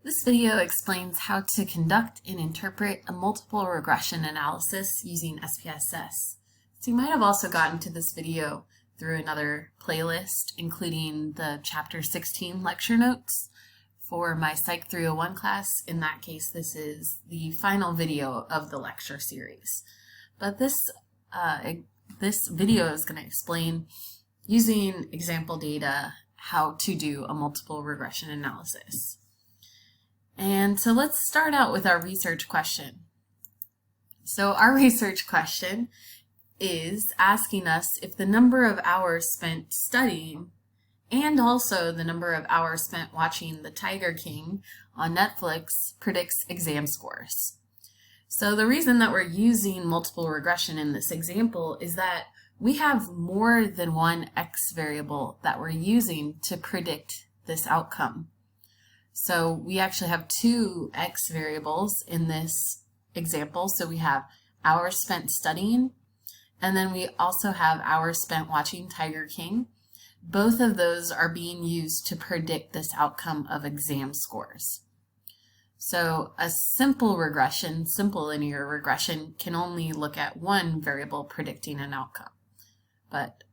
This video explains how to conduct and interpret a multiple regression analysis using SPSS. So you might have also gotten to this video through another playlist, including the Chapter 16 lecture notes for my Psych 301 class. In that case, this is the final video of the lecture series. But this video is going to explain, using example data, how to do a multiple regression analysis. And so let's start out with our research question. So our research question is asking us if the number of hours spent studying and also the number of hours spent watching The Tiger King on Netflix predicts exam scores. So the reason that we're using multiple regression in this example is that we have more than one X variable that we're using to predict this outcome. So we actually have two X variables in this example. So we have hours spent studying, and then we also have hours spent watching Tiger King. Both of those are being used to predict this outcome of exam scores. So a simple regression, simple linear regression, can only look at one variable predicting an outcome. But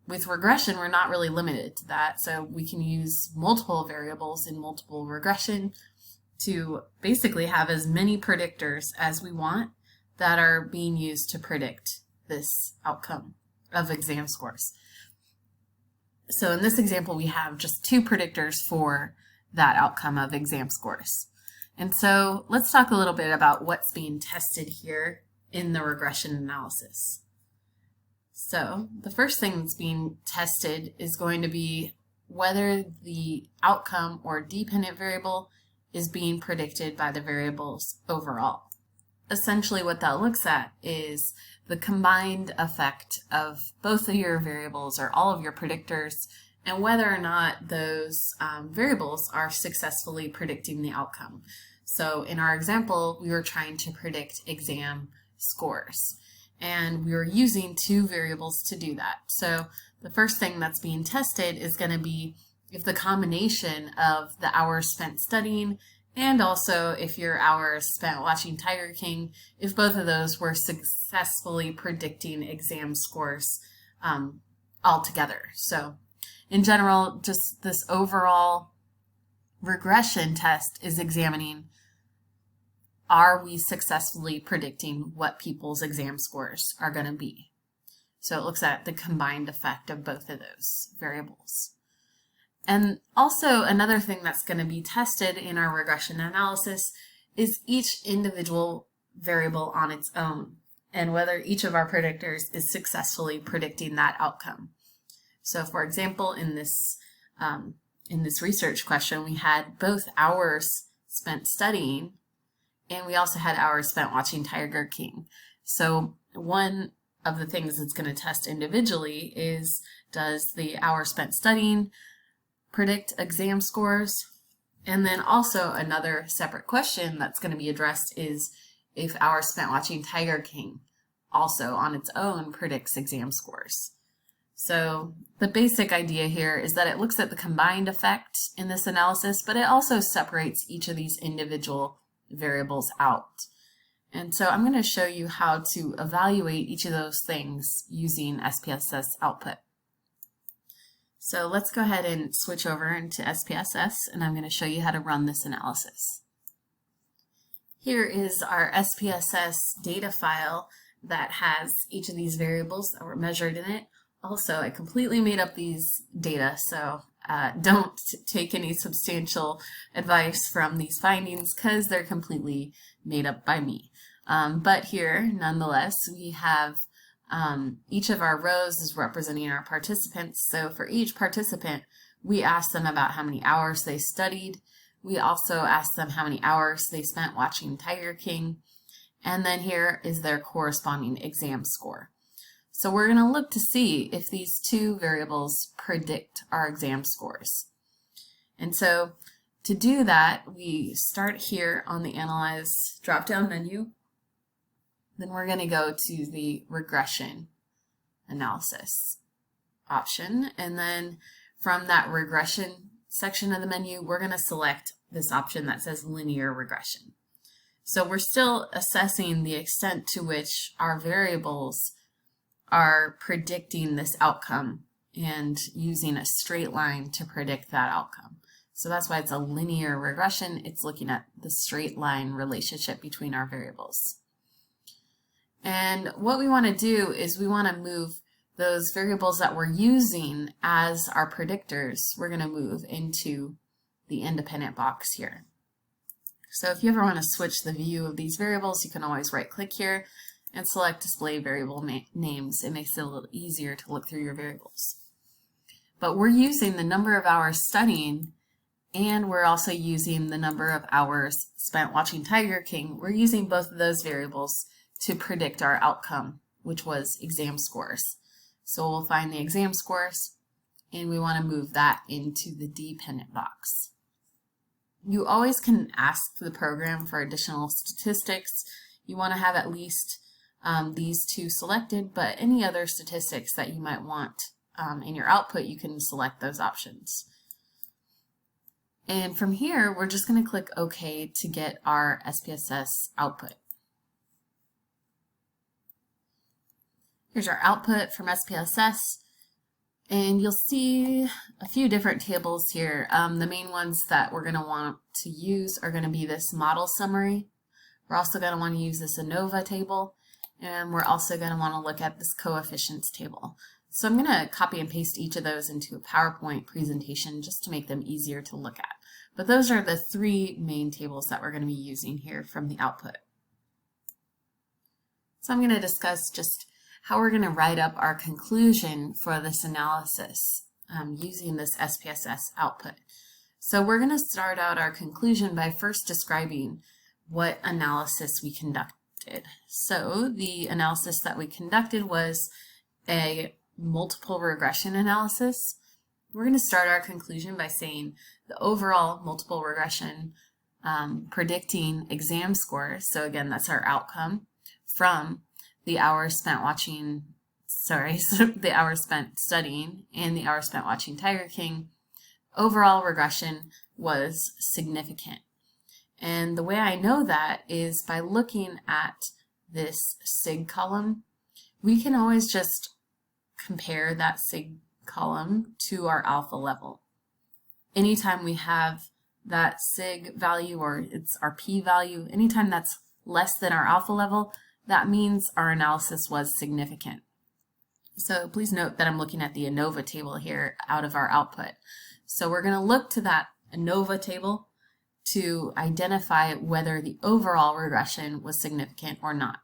with regression, we're not really limited to that, so we can use multiple variables in multiple regression to basically have as many predictors as we want that are being used to predict this outcome of exam scores. So in this example, we have just two predictors for that outcome of exam scores. And so let's talk a little bit about what's being tested here in the regression analysis. So the first thing that's being tested is going to be whether the outcome or dependent variable is being predicted by the variables overall. Essentially what that looks at is the combined effect of both of your variables or all of your predictors and whether or not those variables are successfully predicting the outcome. So in our example, we were trying to predict exam scores. And we were using two variables to do that. So the first thing that's being tested is going to be if the combination of the hours spent studying and also if your hours spent watching Tiger King, if both of those were successfully predicting exam scores altogether. So in general, just this overall regression test is examining, are we successfully predicting what people's exam scores are going to be? So it looks at the combined effect of both of those variables. And also another thing that's going to be tested in our regression analysis is each individual variable on its own and whether each of our predictors is successfully predicting that outcome. So for example, in this research question, we had both hours spent studying and we also had hours spent watching Tiger King. So one of the things it's going to test individually is, does the hours spent studying predict exam scores? And then also another separate question that's going to be addressed is if hours spent watching Tiger King also on its own predicts exam scores. So the basic idea here is that it looks at the combined effect in this analysis, but it also separates each of these individual variables out. And so I'm going to show you how to evaluate each of those things using SPSS output. So let's go ahead and switch over into SPSS, and I'm going to show you how to run this analysis. Here is our SPSS data file that has each of these variables that were measured in it. Also, I completely made up these data, so don't take any substantial advice from these findings because they're completely made up by me. But here, nonetheless, we have each of our rows is representing our participants. So for each participant, we asked them about how many hours they studied. We also asked them how many hours they spent watching Tiger King. And then here is their corresponding exam score. So we're going to look to see if these two variables predict our exam scores. And so to do that, we start here on the Analyze drop-down menu. Then we're going to go to the Regression Analysis option. And then from that regression section of the menu, we're going to select this option that says linear regression. So we're still assessing the extent to which our variables are predicting this outcome and using a straight line to predict that outcome. So that's why it's a linear regression. It's looking at the straight line relationship between our variables. And what we want to do is we want to move those variables that we're using as our predictors, we're going to move into the independent box here. So if you ever want to switch the view of these variables, you can always right-click here and select Display Variable Names. It makes it a little easier to look through your variables. But we're using the number of hours studying, and we're also using the number of hours spent watching Tiger King. We're using both of those variables to predict our outcome, which was exam scores. So we'll find the exam scores, and we want to move that into the dependent box. You always can ask the program for additional statistics. You want to have at least these two selected, but any other statistics that you might want in your output, you can select those options. And from here, we're just going to click OK to get our SPSS output. Here's our output from SPSS, and you'll see a few different tables here. The main ones that we're going to want to use are going to be this model summary. We're also going to want to use this ANOVA table, and we're also going to want to look at this coefficients table. So I'm going to copy and paste each of those into a PowerPoint presentation just to make them easier to look at. But those are the three main tables that we're going to be using here from the output. So I'm going to discuss just how we're going to write up our conclusion for this analysis using this SPSS output. So we're going to start out our conclusion by first describing what analysis we conducted. So the analysis that we conducted was a multiple regression analysis. We're going to start our conclusion by saying the overall multiple regression predicting exam scores, so again that's our outcome, from the hours spent the hours spent studying and the hours spent watching Tiger King, overall regression was significant. And the way I know that is by looking at this SIG column. We can always just compare that SIG column to our alpha level. Anytime we have that SIG value, or it's our P value, anytime that's less than our alpha level, that means our analysis was significant. So please note that I'm looking at the ANOVA table here out of our output. So we're going to look to that ANOVA table to identify whether the overall regression was significant or not.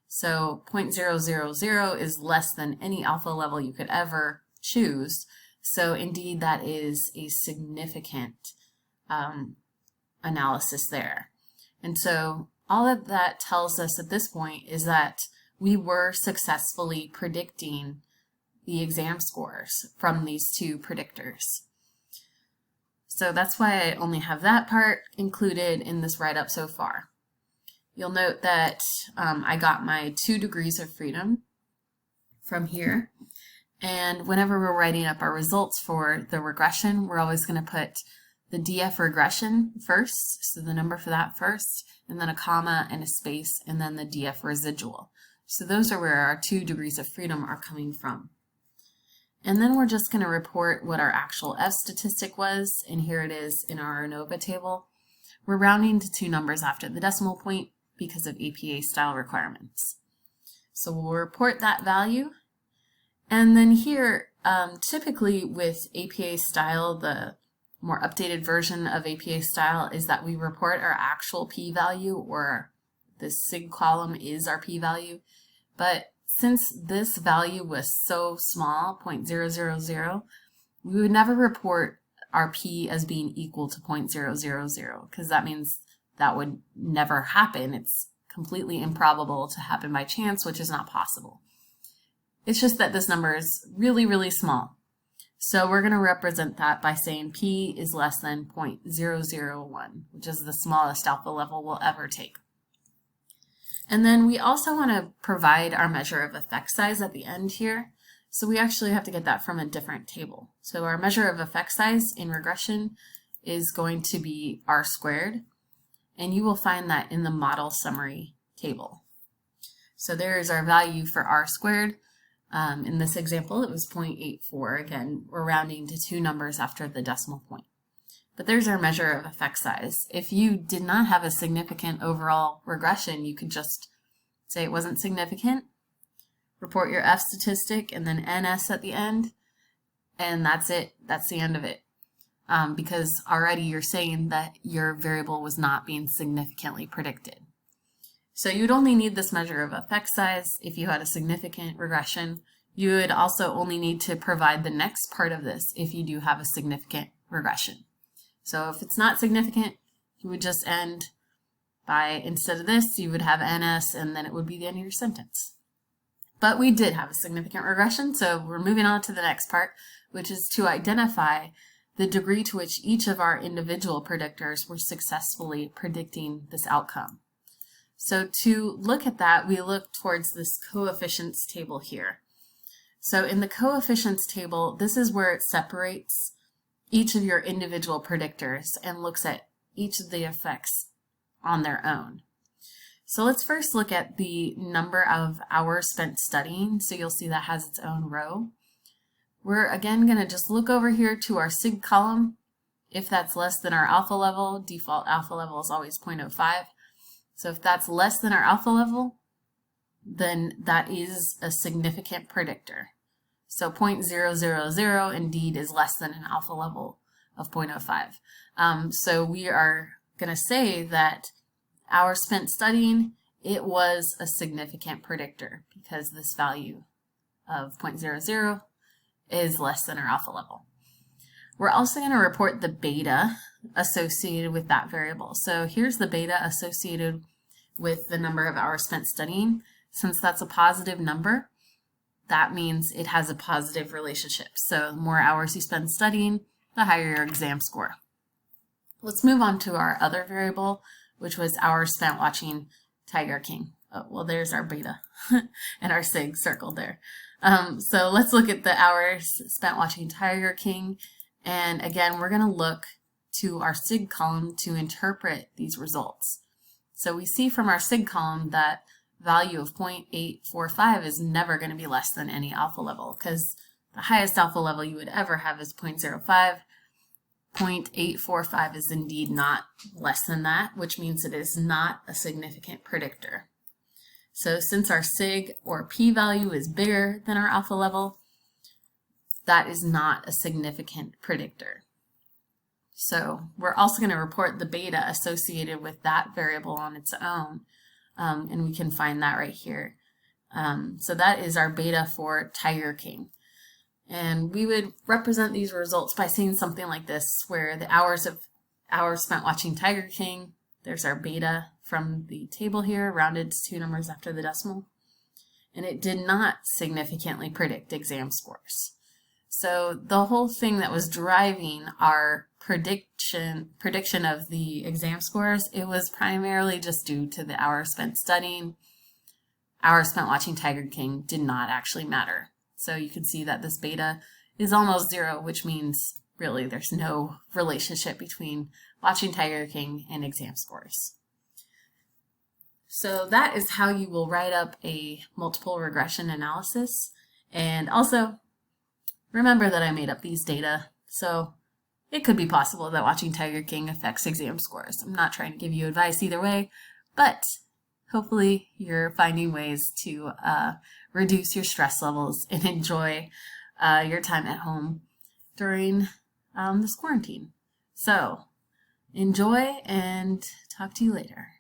So 0.000 is less than any alpha level you could ever choose. So indeed that is a significant analysis there. And so all that that tells us at this point is that we were successfully predicting the exam scores from these two predictors. So that's why I only have that part included in this write-up so far. You'll note that I got my 2 degrees of freedom from here. And whenever we're writing up our results for the regression, we're always going to put the DF regression first, so the number for that first, and then a comma and a space, and then the DF residual. So those are where our 2 degrees of freedom are coming from. And then we're just going to report what our actual F statistic was, and here it is in our ANOVA table. We're rounding to 2 numbers after the decimal point because of APA style requirements. So we'll report that value, and then here, typically with APA style, the more updated version of APA style is that we report our actual p-value, or the SIG column is our p-value. But since this value was so small, 0.000, we would never report our p as being equal to 0.000, because that means that would never happen. It's completely improbable to happen by chance, which is not possible. It's just that this number is really, really small. So we're going to represent that by saying p is less than 0.001, which is the smallest alpha level we'll ever take. And then we also want to provide our measure of effect size at the end here. So we actually have to get that from a different table. So our measure of effect size in regression is going to be R squared, and you will find that in the model summary table. So there is our value for R squared. In this example, it was 0.84. Again, we're rounding to two numbers after the decimal point. But there's our measure of effect size. If you did not have a significant overall regression, you could just say it wasn't significant, report your F statistic, and then NS at the end, and that's it. That's the end of it. Because already you're saying that your variable was not being significantly predicted. So you'd only need this measure of effect size if you had a significant regression. You would also only need to provide the next part of this if you do have a significant regression. So if it's not significant, you would just end by, instead of this, you would have NS, and then it would be the end of your sentence. But we did have a significant regression, so we're moving on to the next part, which is to identify the degree to which each of our individual predictors were successfully predicting this outcome. So to look at that, we look towards this coefficients table here. So in the coefficients table, this is where it separates each of your individual predictors and looks at each of the effects on their own. So let's first look at the number of hours spent studying. So you'll see that has its own row. We're again going to just look over here to our SIG column. If that's less than our alpha level, default alpha level is always 0.05. So if that's less than our alpha level, then that is a significant predictor. So 0.000 indeed is less than an alpha level of 0.05. So we are going to say that hours spent studying, it was a significant predictor because this value of 0.00 is less than our alpha level. We're also going to report the beta associated with that variable. So here's the beta associated with the number of hours spent studying. Since that's a positive number, that means it has a positive relationship. So the more hours you spend studying, the higher your exam score. Let's move on to our other variable, which was hours spent watching Tiger King. Oh, well, there's our beta and our SIG circled there. So let's look at the hours spent watching Tiger King. And again, we're going to look to our SIG column to interpret these results. So we see from our SIG column that value of 0.845 is never going to be less than any alpha level, because the highest alpha level you would ever have is 0.05. 0.845 is indeed not less than that, which means it is not a significant predictor. So since our SIG or p-value is bigger than our alpha level, that is not a significant predictor. So we're also going to report the beta associated with that variable on its own, and we can find that right here. So that is our beta for Tiger King. And we would represent these results by saying something like this, where the hours spent watching Tiger King, there's our beta from the table here, rounded to two numbers after the decimal, and it did not significantly predict exam scores. So the whole thing that was driving our prediction of the exam scores, it was primarily just due to the hours spent studying. Hours spent watching Tiger King did not actually matter. So you can see that this beta is almost zero, which means really there's no relationship between watching Tiger King and exam scores. So that is how you will write up a multiple regression analysis. And also, remember that I made up these data, so it could be possible that watching Tiger King affects exam scores. I'm not trying to give you advice either way, but hopefully you're finding ways to reduce your stress levels and enjoy your time at home during this quarantine. So enjoy, and talk to you later.